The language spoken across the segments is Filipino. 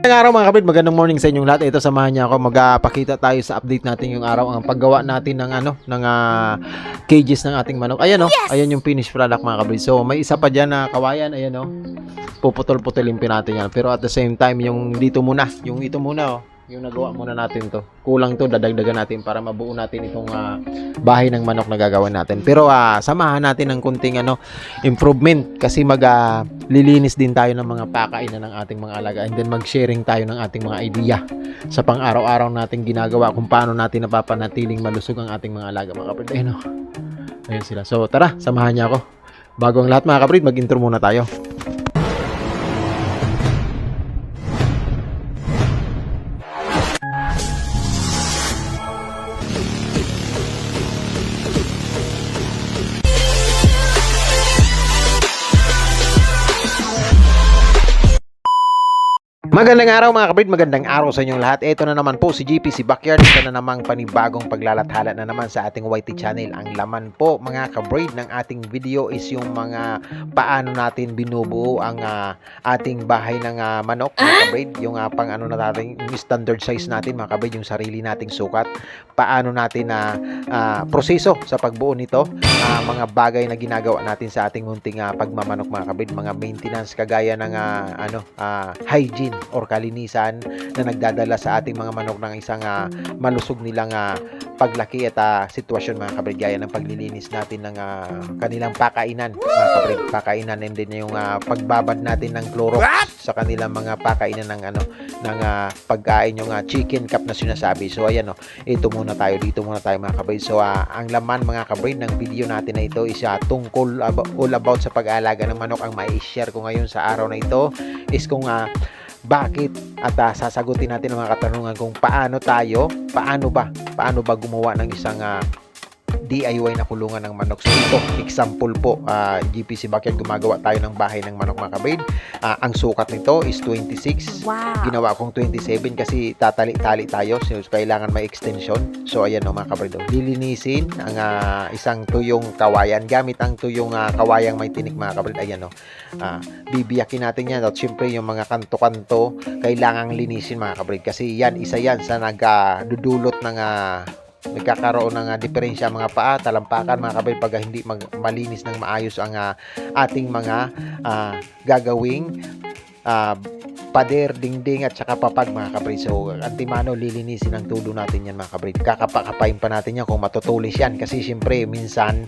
Magandang araw mga kabrid, magandang morning sa inyong lahat. Ito samahan niyo ako, magpakita tayo sa update natin yung araw, ang paggawa natin ng cages ng ating manok. Ayan ayan yung finished product mga kabrid. So may isa pa diyan na kawayan, ayan puputol-putulin natin yan. Pero at the same time, yung dito muna, yung ito muna yung nagawa muna natin to. Kulang to, dadagdagan natin para mabuo natin itong bahay ng manok na gagawin natin. Pero samahan natin ng kunting improvement kasi lilinis din tayo ng mga pakainan ng ating mga alaga, and then mag-sharing tayo ng ating mga idea sa pang-araw-araw nating ginagawa kung paano natin napapanatiling malusog ang ating mga alaga mga kapatid. Ayun sila. So tara, samahan niyo ako. Bago ang lahat mga kapatid, mag-intro muna tayo. Magandang araw mga kabrid, magandang araw sa inyong lahat. Ito na naman po si GP, si Backyard. Ito na namang panibagong paglalathala na naman sa ating YT channel. Ang laman po mga kabrid ng ating video is yung mga paano natin binubuo ang ating bahay ng manok mga kabrid. Yung natin, yung standard size natin mga kabrid, yung sarili nating sukat. Paano natin proseso sa pagbuo nito. Mga bagay na ginagawa natin sa ating munting pagmamanok mga kabrid. Mga maintenance kagaya ng hygiene or kalinisan na nagdadala sa ating mga manok ng isang malusog nilang paglaki at sitwasyon mga kabrid, gaya ng paglilinis natin ng kanilang pakainan mga kabrid, pakainan, and din yung pagbabad natin ng Clorox sa kanilang mga pakainan ng pagkain, yung chicken cup na sinasabi. So ayan dito muna tayo mga kabrid. So ang laman mga kabrid ng video natin na ito is tungkol all about sa pag-aalaga ng manok. Ang mai-share ko ngayon sa araw na ito is kung bakit, at sasagutin natin ang mga katanungan kung paano ba gumawa ng isang DIY na kulungan ng manok. So ito, example po, GPC Backyard, gumagawa tayo ng bahay ng manok mga kabrid. Ang sukat nito is 26. Wow. Ginawa kong 27 kasi tatali-tali tayo, so kailangan may extension. So ayan mga kabrid, lilinisin ang isang tuyong kawayan gamit ang tuyong kawayang may tinik mga kabrid. Ayan bibiyakin natin yan, at syempre yung mga kanto-kanto kailangang linisin mga kabrid kasi yan, isa yan sa nagdudulot ng nagkakaroon ng diferensya mga paa, talampakan mga kabrid pag hindi malinis ng maayos ang ating mga gagawing pader, dingding at saka papag mga kabrid. So antimano, lilinisin ang tulo natin yan mga kabrid. Kakapakapain pa natin yan kung matutulis yan kasi syempre minsan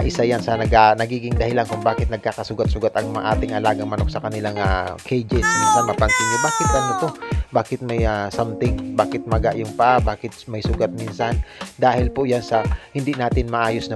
isa yan sa nagiging dahilan kung bakit nagkakasugat-sugat ang ating alagang manok sa kanilang cages. Minsan mapansin nyo, bakit may something, bakit maga yung paa, bakit may sugat minsan, dahil po yan sa hindi natin maayos na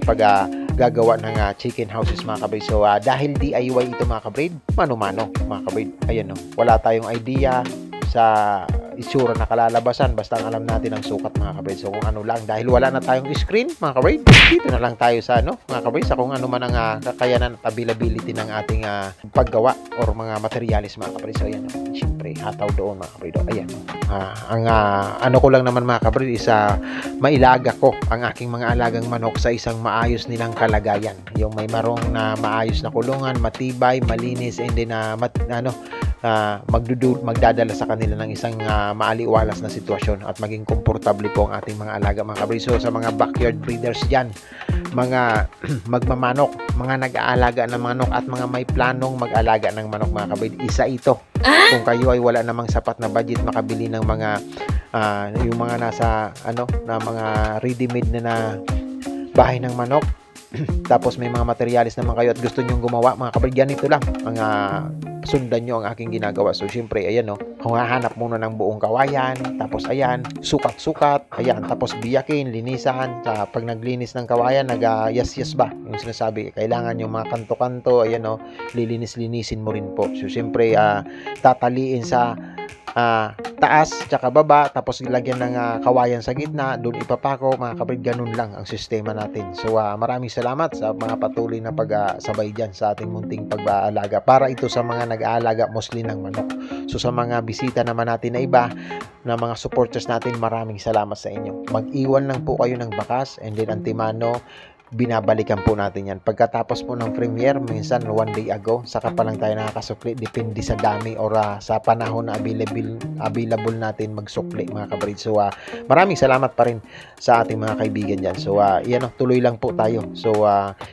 gagawa ng chicken houses mga kabrid. So dahil DIY ito mga kabrid, mano-mano mga kabrid. Ayan wala tayong idea sa itsura na kalalabasan, basta ang alam natin ang sukat mga kabrid. So kung ano lang, dahil wala na tayong screen mga kabrid, dito na lang tayo sa mga kabrid, sa kung ano man ang kakayanan at availability ng ating paggawa or mga materialis mga kabrid. So ayan syempre hataw doon mga kabrid. Ayan ang ko lang naman mga kabrid is mailaga ko ang aking mga alagang manok sa isang maayos nilang kalagayan, yung may na maayos na kulungan, matibay, malinis, and then magdadala sa kanila ng isang maaliwalas na sitwasyon at maging komportable po ang ating mga alaga mga kabrid. So sa mga backyard breeders dyan, mga magmamanok, mga nag-aalaga ng manok at mga may planong mag-alaga ng manok mga kabrid, isa ito. Kung kayo ay wala namang sapat na budget makabili ng mga yung mga nasa na mga ready-made na bahay ng manok tapos may mga materialis naman kayo at gusto nyong gumawa mga kabrid, ganito lang ang sundan nyo ang aking ginagawa. So syempre ayan kung hahanap muna ng buong kawayan, tapos ayan sukat-sukat, ayan tapos biyakin, linisan. Pag naglinis ng kawayan, yes ba yung sinasabi, kailangan yung mga kanto-kanto, ayan lilinis-linisin mo rin po. So syempre tataliin sa taas tsaka baba, tapos ilagyan ng kawayan sa gitna, doon ipapako mga kabrid. Ganun lang ang sistema natin. So maraming salamat sa mga patuloy na pagsabay dyan sa ating munting pag-aalaga, para ito sa mga nag-aalaga mostly ng manok. So sa mga bisita naman natin na iba, na mga supporters natin, maraming salamat sa inyo. Mag-iwan lang po kayo ng bakas, and then antimano, binabalikan po natin yan. Pagkatapos po ng premiere, minsan 1 day ago, saka pa lang tayo nakakasukli, depende sa dami or sa panahon na available natin magsukli mga kabrid. So maraming salamat pa rin sa ating mga kaibigan dyan. So yan, tuloy lang po tayo. So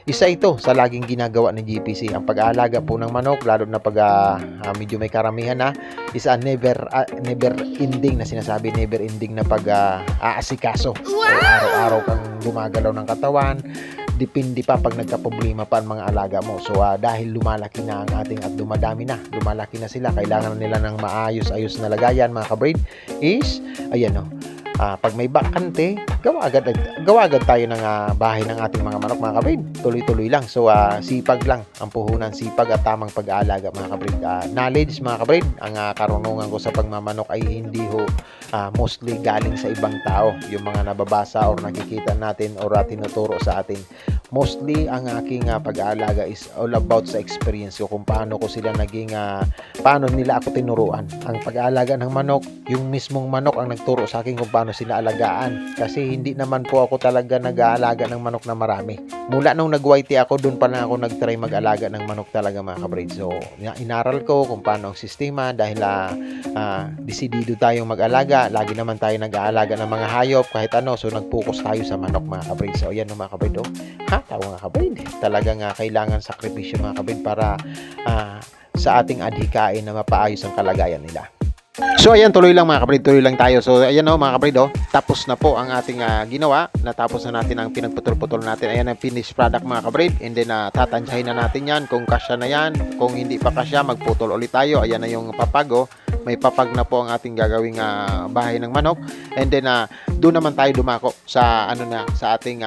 isa ito sa laging ginagawa ni GPC, ang pag-aalaga po ng manok, lalo na pag medyo may karamihan na, is a never ending na sinasabi, never ending na pag-aasikaso. So, araw-araw kang gumagalaw ng katawan, depende pa pag nagka-problema pa ang mga alaga mo. So dahil lumalaki na ang ating at lumalaki na sila, kailangan nila ng maayos-ayos na lagayan mga kabrid, is ayan pag may bakante, gawa agad tayo ng bahay ng ating mga manok mga kabrid. Tuloy-tuloy lang. So sipag lang ang puhunan, sipag at tamang pag-aalaga mga kabrid. Knowledge mga kabrid, ang karunungan ko sa pagmamanok ay hindi mostly galing sa ibang tao, yung mga nababasa or nakikita natin or tinuturo sa atin. Mostly ang aking pag-aalaga is all about sa experience ko, kung paano ko sila paano nila ako tinuruan. Ang pag-aalaga ng manok, yung mismong manok ang nagturo sa akin kung paano sila alagaan, kasi hindi naman po ako talaga nag-aalaga ng manok na marami. Mula nung nag-YT ako, doon pa lang ako nag-try mag-alaga ng manok talaga mga kabrid. So inaral ko kung paano ang sistema, dahil desidido tayong mag-alaga, lagi naman tayo nag-aalaga ng mga hayop kahit ano, so nag-focus tayo sa manok mga kabrid. So ayan mga kabrid, tawa mga kabrid, talagang kailangan sakripisyo mga kabrid para sa ating adhikain na mapaayos ang kalagayan nila. So ayan, tuloy lang mga kabrid, tuloy lang tayo. So ayan mga kabrid, tapos na po ang ating ginawa. Natapos na natin ang pinagputol-putol natin. Ayan ang finished product mga kabrid. And then tatansyahin na natin yan kung kasya na yan. Kung hindi pa kasya, magputol ulit tayo. Ayan na yung papag. May papag na po ang ating gagawing bahay ng manok. And then doon naman tayo dumako sa sa ating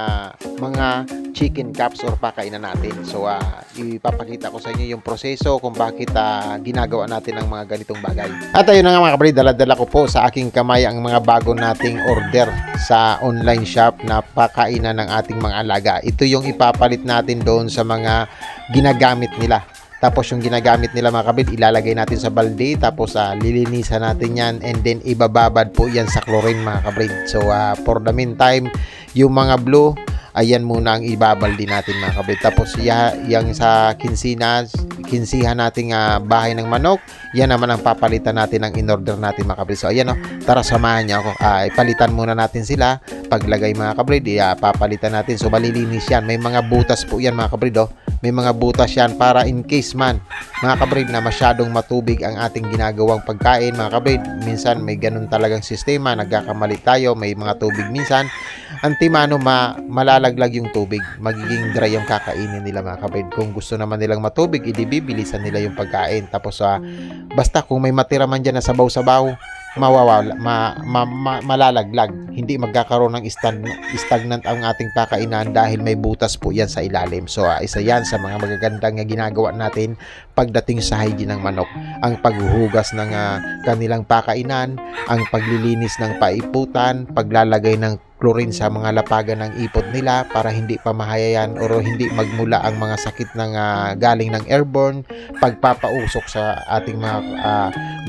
mga chicken caps or pakainan natin. So ipapakita ko sa inyo yung proseso kung bakit ginagawa natin ang mga ganitong bagay. At ayun na nga mga kabrid, dala-dala ko po sa aking kamay ang mga bago nating order sa online shop na pakainan ng ating mga alaga. Ito yung ipapalit natin doon sa mga ginagamit nila. Tapos yung ginagamit nila mga kabrid, ilalagay natin sa balde, tapos lilinisan natin yan, and then ibababad po yan sa chlorine mga kabrid. So for the meantime, yung mga blue, ayan muna ang ibabaldi natin mga kabrid. Tapos yung sa kinsihan nating bahay ng manok, yan naman ang papalitan natin ang in-order natin mga kabrid. So ayan tara samahan niyo ako. Ipalitan muna natin sila. Paglagay mga kabrid, papalitan natin. So malilinis yan. May mga butas po yan mga kabrid. May mga butas yan para in case man mga kabrid na masyadong matubig ang ating ginagawang pagkain mga kabrid. Minsan may ganun talagang sistema, nagkakamali tayo, may mga tubig minsan. Antimano malalaglag yung tubig, magiging dry yung kakainin nila mga kabrid. Kung gusto naman nilang matubig, ibibilisan nila yung pagkain. Tapos basta kung may matira man dyan na sabaw-sabaw, mawawala, malalaglag. Hindi magkakaroon ng stagnant ang ating pakainan dahil may butas po yan sa ilalim. So isa yan sa mga magagandang ginagawa natin pagdating sa hygiene ng manok. Ang paghuhugas ng kanilang pakainan, ang paglilinis ng paiputan, paglalagay ng chlorine sa mga lapagan ng ipot nila para hindi pa mahayayan o hindi magmula ang mga sakit ng galing ng airborne, pagpapausok sa ating mga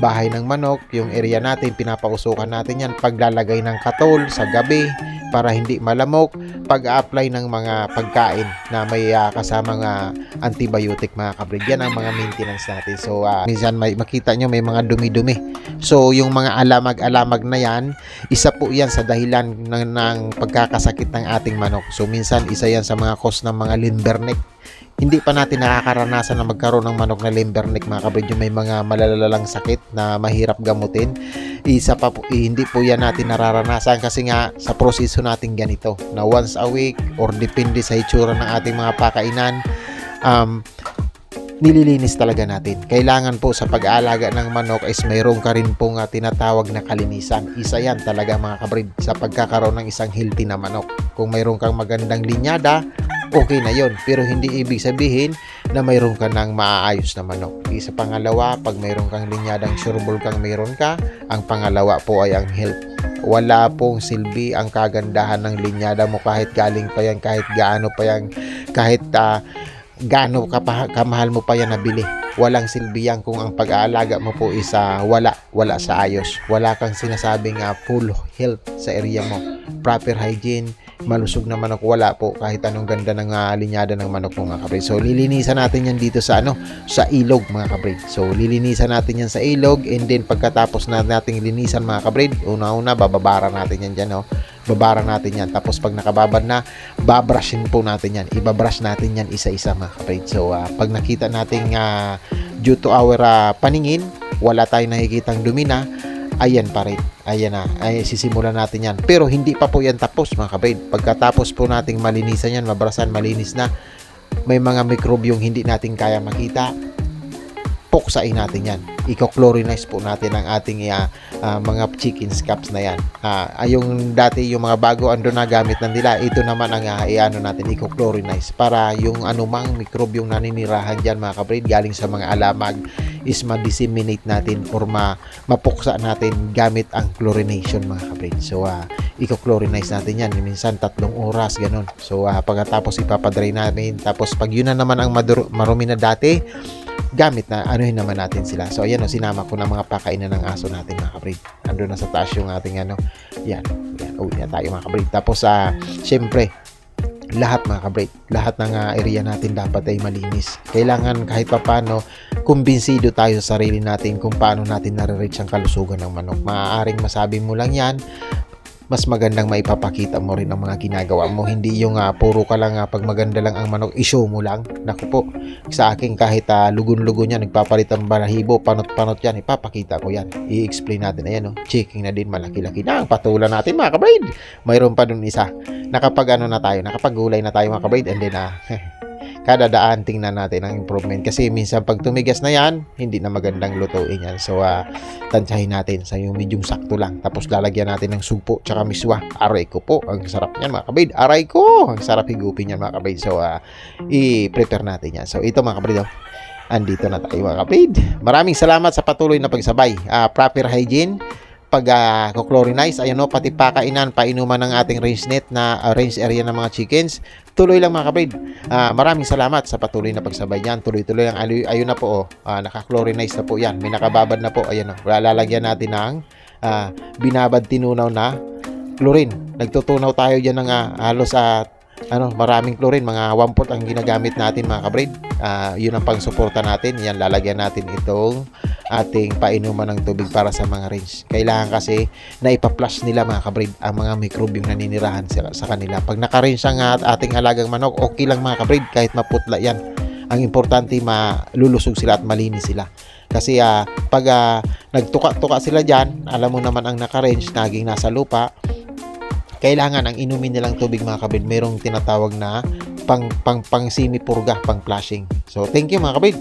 bahay ng manok, yung area natin, pinapausukan natin yan, paglalagay ng katol sa gabi para hindi malamok, pag-apply ng mga pagkain na may kasamang antibiotic mga kabrid. Yan ang mga maintenance natin. So minsan makita nyo may mga dumi-dumi. So yung mga alamag-alamag na yan, isa po yan sa dahilan ng pagkakasakit ng ating manok. So minsan isa yan sa mga cause ng mga limberneck. Hindi pa natin nakakaranasan na magkaroon ng manok na limberneck mga kabrid, yung may mga malalalang sakit na mahirap gamutin. Isa pa po, hindi po yan natin nararanasan kasi nga sa proseso natin ganito na once a week or depende sa itsura ng ating mga pakainan, nililinis talaga natin. Kailangan po sa pag-aalaga ng manok is mayroon ka rin pong tinatawag na kalinisan. Isa yan talaga mga kabrid sa pagkakaroon ng isang healthy na manok. Kung mayroon kang magandang linyada, okay na yon, pero hindi ibig sabihin na mayroon ka ng maaayos na manok. Isa pangalawa, pag mayroon kang linyadang sureball kang mayroon ka, ang pangalawa po ay ang health. Wala pong silbi ang kagandahan ng linyada mo kahit galing pa yan, kahit gaano pa yan, kahit gaano kamahal mo pa yan nabili. Walang silbi yan kung ang pag-aalaga mo po is wala sa ayos. Wala kang sinasabing full health sa area mo. Proper hygiene, malusog na manok, wala po kahit anong ganda ng linyada ng manok po mga kabrid. So lilinisan natin yan dito sa sa ilog mga kabrid. So lilinisan natin yan sa ilog, and then pagkatapos na nating linisan mga kabrid, una-una bababara natin yan dyan, babara natin yan. Tapos pag nakababad na, babrushin po natin yan, ibabrush natin yan isa-isa mga kabrid. So pag nakita natin due to our paningin, wala tayong nakikitang dumi na, ayan pa rin, ayan na, ay sisimulan natin yan. Pero hindi pa po yan tapos mga kabrid. Pagkatapos po nating malinisan yan, mabrasan, malinis na, may mga mikrobyong hindi natin kaya makita, puksain natin yan, i-chlorinize po natin ang ating mga chicken scabs na yan. Yung dati yung mga bago ando na gamit na nila, ito naman ang iano natin, i-chlorinize, para yung anumang mikrobyong naninirahan dyan mga kabrid galing sa mga alamag is ma-disseminate natin or mapuksa natin gamit ang chlorination mga kabrid. So i-chlorinize natin yan, minsan 3 oras ganun. So pagkatapos ipapadry namin, tapos pag yun na naman ang marumi na dati, gamit na anuhin naman natin sila. So ayan, sinama ko na mga pakainan ng aso natin mga kabrid. Ando na sa taas yung ating yan, uwi na tayo mga kabrid. Tapos syempre lahat mga kabrid, lahat ng area natin dapat ay malinis. Kailangan kahit papano kumbinsido tayo sa sarili natin kung paano natin nare-reach ang kalusugan ng manok. Maaaring masabi mo lang yan, mas magandang maipapakita mo rin ang mga ginagawa mo. Hindi yung puro ka lang pag maganda lang ang manok, i-show mo lang. Naku po, sa akin kahit lugon-lugon yan, nagpapalit ang balahibo, panot-panot yan, ipapakita ko yan. I-explain natin, ayan checking na din, malaki-laki na ang patulan natin mga kabrid. Mayroon pa dun isa, nakapag nakapag-gulay na tayo mga kabrid, and then kada daan tingnan natin ang improvement, kasi minsan pag tumigas na yan, hindi na magandang lutuin yan. So tansyahin natin sa yung medyong sakto lang, tapos lalagyan natin ng supo tsaka miswa. Aray ko po, ang sarap yan mga kabrid, aray ko, ang sarap higupin yan mga kabrid. So i-prepare natin yan. So ito mga kabrid, andito na tayo mga kabrid. Maraming salamat sa patuloy na pagsabay. Proper hygiene pag chlorinize, ayan pati pakainan, painuman ng ating range net na range area ng mga chickens, tuloy lang mga kabrid. Maraming salamat sa patuloy na pagsabay yan. Tuloy-tuloy lang, ayun na po, naka-chlorinize na po yan, may nakababad na po, ayan lalagyan natin ng binabad tinunaw na chlorine. Nagtutunaw tayo dyan ng halos maraming chlorine, mga 1/4 ang ginagamit natin mga kabrid. Yun ang pang-suporta natin. Yan, lalagyan natin itong ating painuman ng tubig para sa mga range. Kailangan kasi na ipa-flush nila mga kabrid ang mga mikrobyong naninirahan sa kanila. Pag naka-range ang ating alagang manok, okay lang mga kabrid, kahit maputla yan. Ang importante, malulusog sila at malinis sila. Kasi pag nagtuka-tuka sila dyan, alam mo naman ang naka-range, naging nasa lupa, kailangan ang inumin nilang tubig mga kabrid, mayroong tinatawag na pang semi-purga, pang flushing. So thank you mga kabrid.